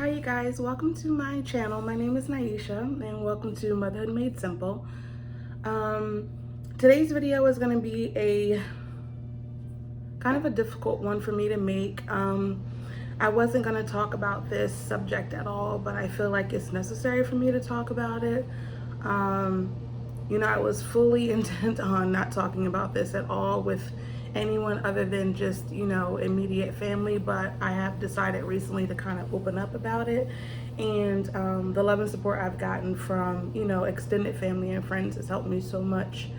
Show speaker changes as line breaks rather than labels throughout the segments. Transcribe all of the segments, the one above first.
Hi you guys, welcome to my channel. My name is Naisha and welcome to Motherhood Made Simple. Um, Today's video is going to be a kind of a difficult one for me to make. I wasn't going to talk about this subject at all, but I feel like it's necessary for me to talk about it. I was fully intent on not talking about this at all with anyone other than just, immediate family, but I have decided recently to kind of open up about it. And the love and support I've gotten from, extended family and friends has helped me so much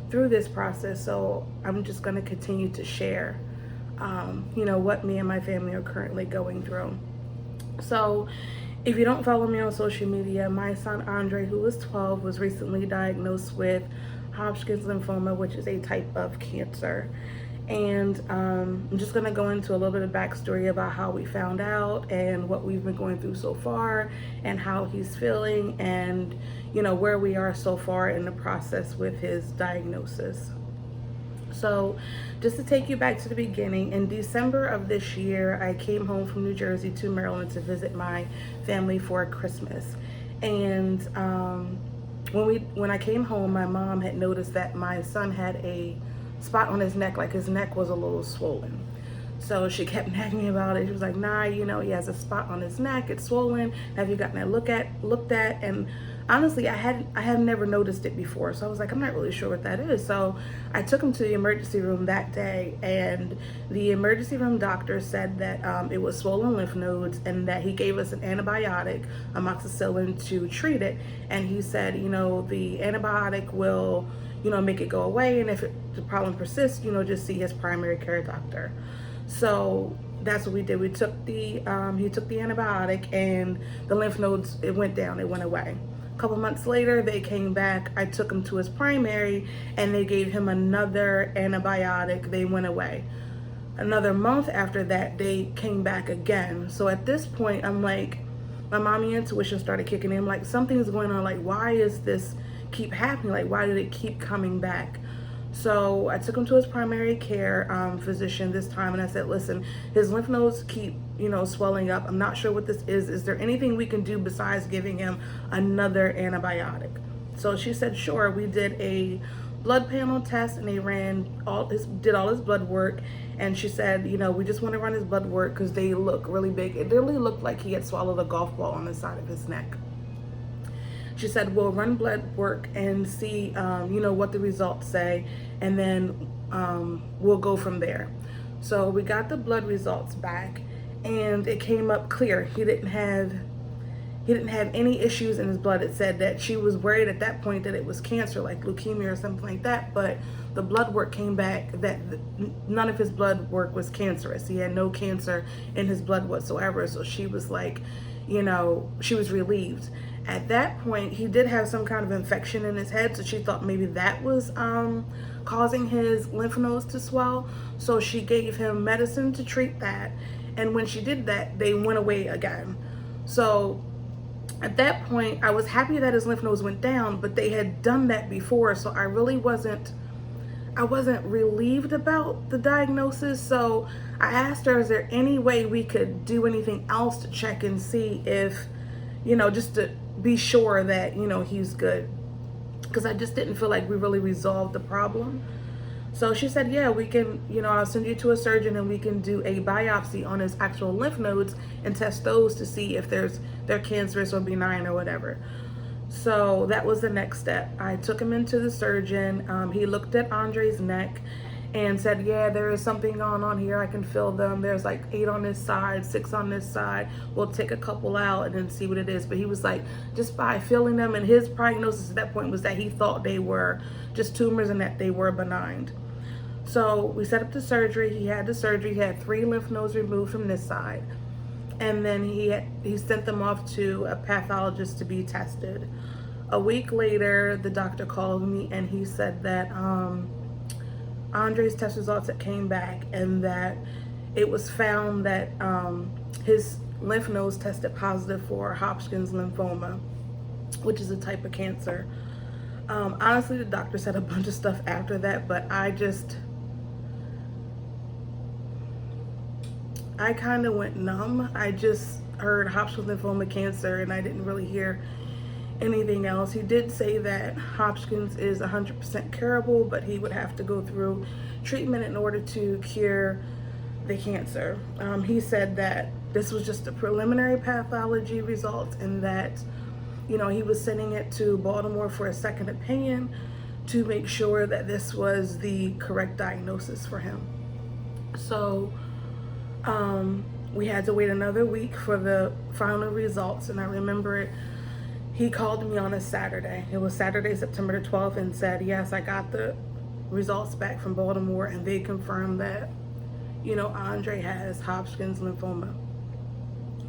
through this process. So I'm just going to continue to share, what me and my family are currently going through. So if you don't follow me on social media, my son Andre, who was 12, was recently diagnosed with Hodgkin's lymphoma, which is a type of cancer. And I'm just going to go into a little bit of backstory about how we found out and what we've been going through so far and how he's feeling and, where we are so far in the process with his diagnosis. So just to take you back to the beginning, in December of this year, I came home from New Jersey to Maryland to visit my family for Christmas. And when I came home, my mom had noticed that my son had a spot on his neck, like his neck was a little swollen. So she kept nagging me about it. She was like, nah, he has a spot on his neck, it's swollen. Have you gotten it looked at? And honestly, I had never noticed it before. So I was like, I'm not really sure what that is. So I took him to the emergency room that day, and the emergency room doctor said that it was swollen lymph nodes and that he gave us an antibiotic, amoxicillin, to treat it. And he said, the antibiotic will, make it go away. And if the problem persists, just see his primary care doctor. So that's what we did. He took the antibiotic, and the lymph nodes, it went down, it went away. A couple months later, they came back. I took him to his primary, and they gave him another antibiotic. They went away. Another month after that, they came back again. So at this point, I'm like, my mommy intuition started kicking in. I'm like, something's going on. Like, why is this keep happening? Like, why did it keep coming back? So I took him to his primary care physician this time, and I said, listen, his lymph nodes keep, swelling up. I'm not sure what this is. Is there anything we can do besides giving him another antibiotic? So she said, sure. We did a blood panel test, and they did all his blood work. And she said, we just want to run his blood work because they look really big. It literally looked like he had swallowed a golf ball on the side of his neck. She said, we'll run blood work and see, what the results say, and then we'll go from there. So we got the blood results back, and it came up clear. He didn't have any issues in his blood. It said that she was worried at that point that it was cancer, like leukemia or something like that, but the blood work came back that none of his blood work was cancerous. He had no cancer in his blood whatsoever. So she was like, she was relieved. At that point, he did have some kind of infection in his head, so she thought maybe that was causing his lymph nodes to swell. So she gave him medicine to treat that, and when she did that, they went away again. So at that point, I was happy that his lymph nodes went down, but they had done that before, so I wasn't relieved about the diagnosis. So I asked her, is there any way we could do anything else to check and see if, just to be sure that, he's good. Because I just didn't feel like we really resolved the problem. So she said, yeah, we can, I'll send you to a surgeon and we can do a biopsy on his actual lymph nodes and test those to see if they're cancerous or benign or whatever. So that was the next step. I took him into the surgeon. He looked at Andre's neck and said, yeah, there is something going on here. I can feel them. There's like 8 on this side, 6 on this side. We'll take a couple out and then see what it is. But he was like, just by feeling them, and his prognosis at that point was that he thought they were just tumors and that they were benign. So we set up the surgery. He had the surgery. He had 3 lymph nodes removed from this side. And then he sent them off to a pathologist to be tested. A week later, the doctor called me and he said that Andre's test results that came back, and that it was found that his lymph nodes tested positive for Hodgkin's lymphoma, which is a type of cancer. Honestly, the doctor said a bunch of stuff after that, but I kind of went numb. heard Hodgkin's lymphoma cancer, and I didn't really hear anything else. He did say that Hodgkin's is 100% curable, but he would have to go through treatment in order to cure the cancer. He said that this was just a preliminary pathology result, and that, you know, he was sending it to Baltimore for a second opinion to make sure that this was the correct diagnosis for him. So we had to wait another week for the final results, and I remember it. He called me on a Saturday. It was Saturday, September the 12th, and said, yes, I got the results back from Baltimore, and they confirmed that, you know, Andre has Hodgkin's lymphoma.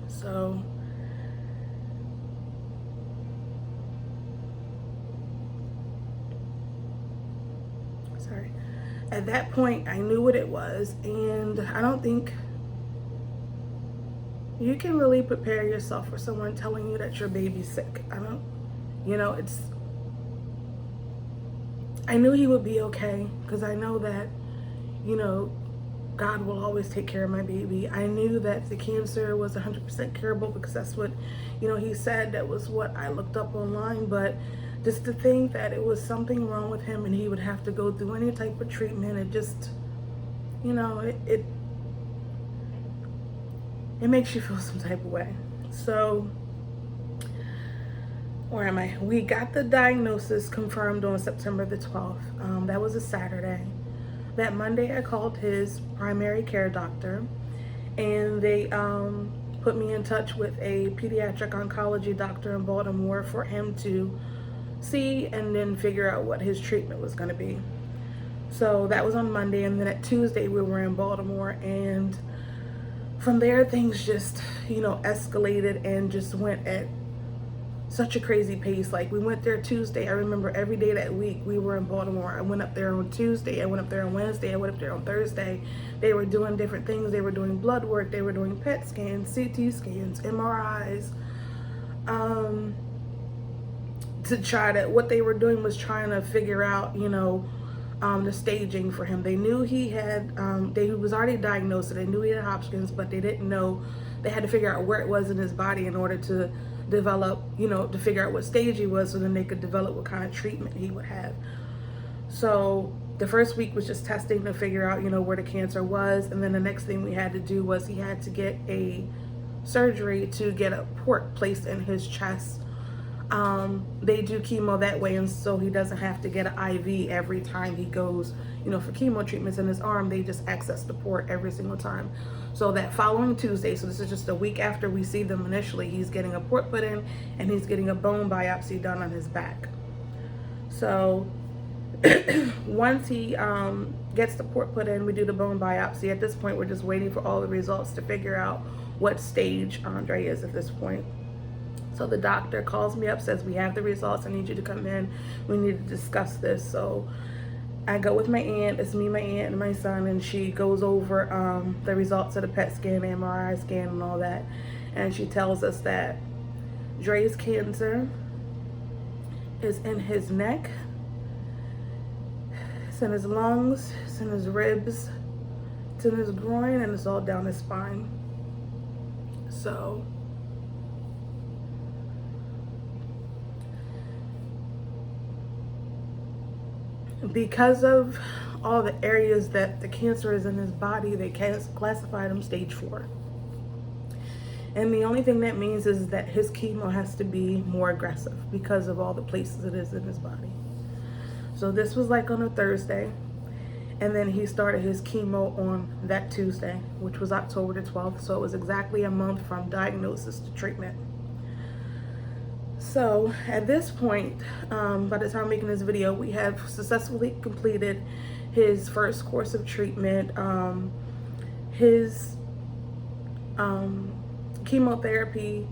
So sorry. At that point, I knew what it was, and I don't think you can really prepare yourself for someone telling you that your baby's sick. I knew he would be okay, because I know that, you know, God will always take care of my baby. I knew that the cancer was 100% curable, because that's what, you know, he said. That was what I looked up online. But just to think that it was something wrong with him and he would have to go through any type of treatment, it just, you know, it makes you feel some type of way. So, where am I? We got the diagnosis confirmed on September the 12th. That was a Saturday. That Monday, I called his primary care doctor, and they put me in touch with a pediatric oncology doctor in Baltimore for him to see and then figure out what his treatment was going to be. So that was on Monday, and then at Tuesday we were in Baltimore, and from there things just, you know, escalated and just went at such a crazy pace. Like, we went there Tuesday. I remember every day that week we were in Baltimore. I went up there on Tuesday, I went up there on Wednesday, I went up there on Thursday. They were doing different things. They were doing blood work, they were doing PET scans, CT scans, MRIs. What they were doing was trying to figure out, you know, the staging for him. They knew he had, he was already diagnosed, so they knew he had Hodgkin's, but they didn't know, they had to figure out where it was in his body in order to develop, you know, to figure out what stage he was, so then they could develop what kind of treatment he would have. So the first week was just testing to figure out, you know, where the cancer was, and then the next thing we had to do was he had to get a surgery to get a port placed in his chest. They do chemo that way, and so he doesn't have to get an IV every time he goes, you know, for chemo treatments in his arm. They just access the port every single time. So that following Tuesday, so this is just a week after we see them initially, he's getting a port put in and he's getting a bone biopsy done on his back. So once he gets the port put in, we do the bone biopsy. At this point, we're just waiting for all the results to figure out what stage Andre is at this point. So the doctor calls me up, says, we have the results, I need you to come in, we need to discuss this. So I go with my aunt. It's me, my aunt, and my son, and she goes over the results of the PET scan, the MRI scan, and all that. And she tells us that Dre's cancer is in his neck, it's in his lungs, it's in his ribs, it's in his groin, and it's all down his spine. So because of all the areas that the cancer is in his body, they classified him stage 4. And the only thing that means is that his chemo has to be more aggressive because of all the places it is in his body. So this was like on a Thursday, and then he started his chemo on that Tuesday, which was October the 12th. So it was exactly a month from diagnosis to treatment. So at this point, by the time I'm making this video, we have successfully completed his first course of treatment. His chemotherapy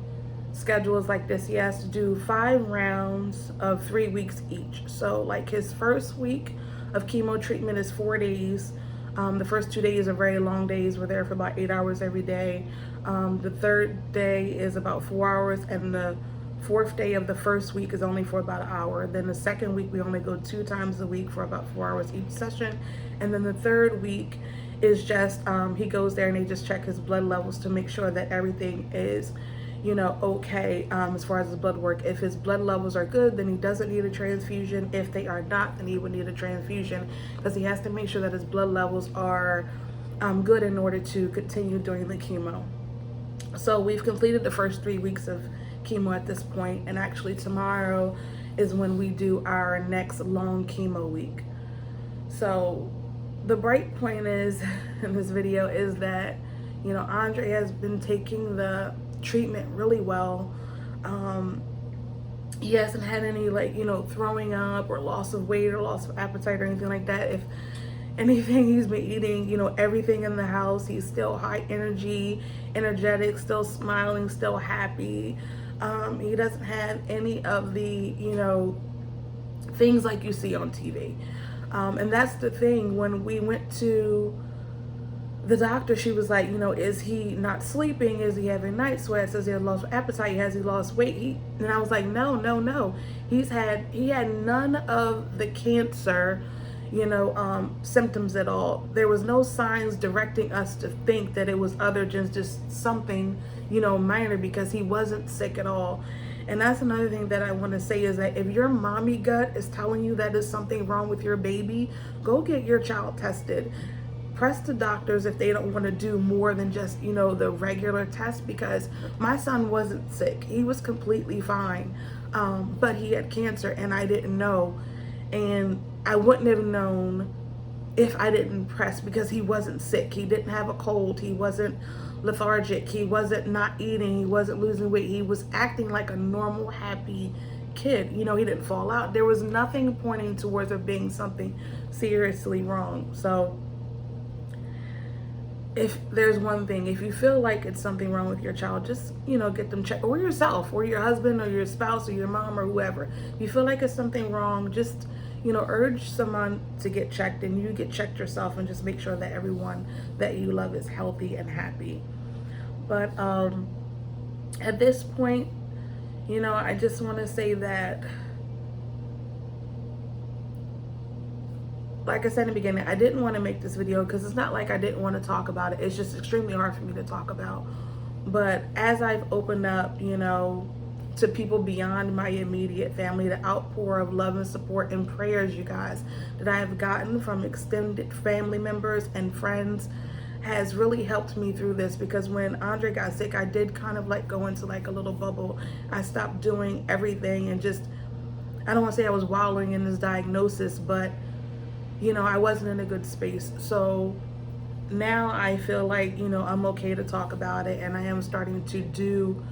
schedule is like this. He has to do 5 rounds of 3 weeks each. So like his first week of chemo treatment is 4 days. The first 2 days are very long days. We're there for about 8 hours every day. The third day is about 4 hours, and the 4th day of the first week is only for about an hour. Then the second week we only go 2 times a week for about 4 hours each session. And then the third week is just he goes there and they just check his blood levels to make sure that everything is, okay, as far as his blood work. If his blood levels are good, then he doesn't need a transfusion. If they are not, then he would need a transfusion, because he has to make sure that his blood levels are good in order to continue doing the chemo. So we've completed the first 3 weeks of chemo at this point, and actually tomorrow is when we do our next long chemo week. So the bright point is in this video is that, Andre has been taking the treatment really well. He hasn't had any throwing up or loss of weight or loss of appetite or anything like that. If anything, he's been eating, everything in the house. He's still high energy, energetic, still smiling, still happy. He doesn't have any of the, things like you see on TV. And that's the thing. When we went to the doctor, she was like, is he not sleeping? Is he having night sweats? Has he lost appetite? Has he lost weight? And I was like, no. He had none of the cancer, symptoms at all. There was no signs directing us to think that it was other than just something, minor, because he wasn't sick at all. And that's another thing that I want to say is that if your mommy gut is telling you that there's something wrong with your baby, go get your child tested. Press the doctors if they don't want to do more than just, the regular test, because my son wasn't sick. He was completely fine. But he had cancer and I didn't know. And I wouldn't have known if I didn't press, because he wasn't sick. He didn't have a cold. He wasn't lethargic. He wasn't not eating. He wasn't losing weight. He was acting like a normal, happy kid. He didn't fall out. There was nothing pointing towards there being something seriously wrong. So if there's one thing, if you feel like it's something wrong with your child, just, get them checked, or yourself, or your husband, or your spouse, or your mom, or whoever. If you feel like it's something wrong, just, urge someone to get checked, and you get checked yourself, and just make sure that everyone that you love is healthy and happy. But at this point, I just want to say that, like I said in the beginning, I didn't want to make this video because it's not like I didn't want to talk about it. It's just extremely hard for me to talk about. But as I've opened up, to people beyond my immediate family, the outpour of love and support and prayers, you guys, that I have gotten from extended family members and friends has really helped me through this. Because when Andre got sick, I did kind of go into a little bubble. I stopped doing everything and just, I don't want to say I was wallowing in this diagnosis, but I wasn't in a good space. So now I feel like, I'm okay to talk about it, and I am starting to do,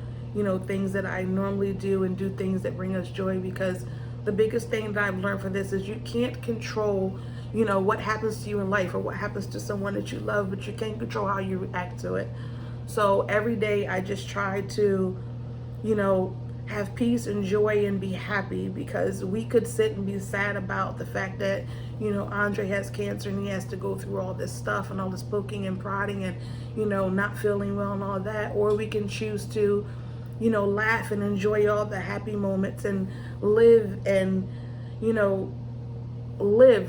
things that I normally do, and do things that bring us joy. Because the biggest thing that I've learned from this is you can't control, what happens to you in life or what happens to someone that you love, but you can control how you react to it. So every day I just try to, have peace and joy and be happy, because we could sit and be sad about the fact that, Andre has cancer and he has to go through all this stuff and all this poking and prodding and, not feeling well and all that. Or we can choose to, laugh and enjoy all the happy moments and live and,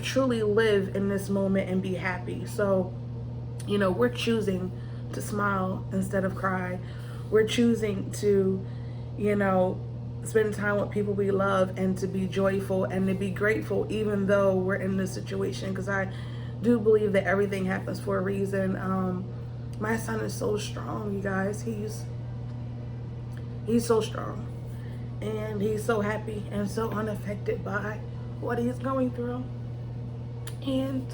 truly live in this moment and be happy. So, we're choosing to smile instead of cry. We're choosing to, spend time with people we love and to be joyful and to be grateful, even though we're in this situation. Because I do believe that everything happens for a reason. My son is so strong, you guys. He's so strong, and he's so happy and so unaffected by what he's going through. And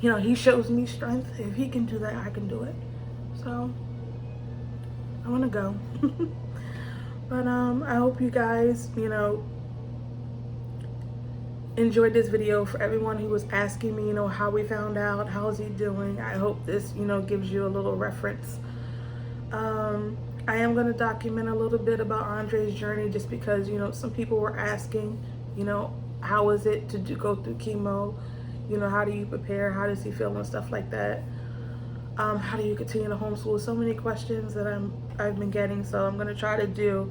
he shows me strength. If he can do that, I can do it. So I want to go. But I hope you guys, enjoyed this video. For everyone who was asking me, how we found out, how's he doing, I hope this, gives you a little reference. I am going to document a little bit about Andre's journey, just because, some people were asking, how is it to go through chemo? How do you prepare? How does he feel and stuff like that? How do you continue to homeschool? So many questions that I've been getting. So I'm going to try to do,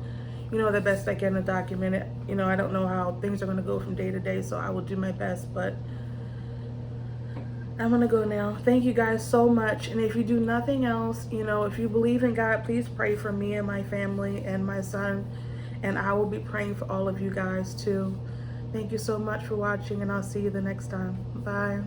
the best I can to document it. I don't know how things are going to go from day to day, so I will do my best. But I'm gonna go now. Thank you guys so much. And if you do nothing else, if you believe in God, please pray for me and my family and my son. And I will be praying for all of you guys too. Thank you so much for watching, and I'll see you the next time. Bye.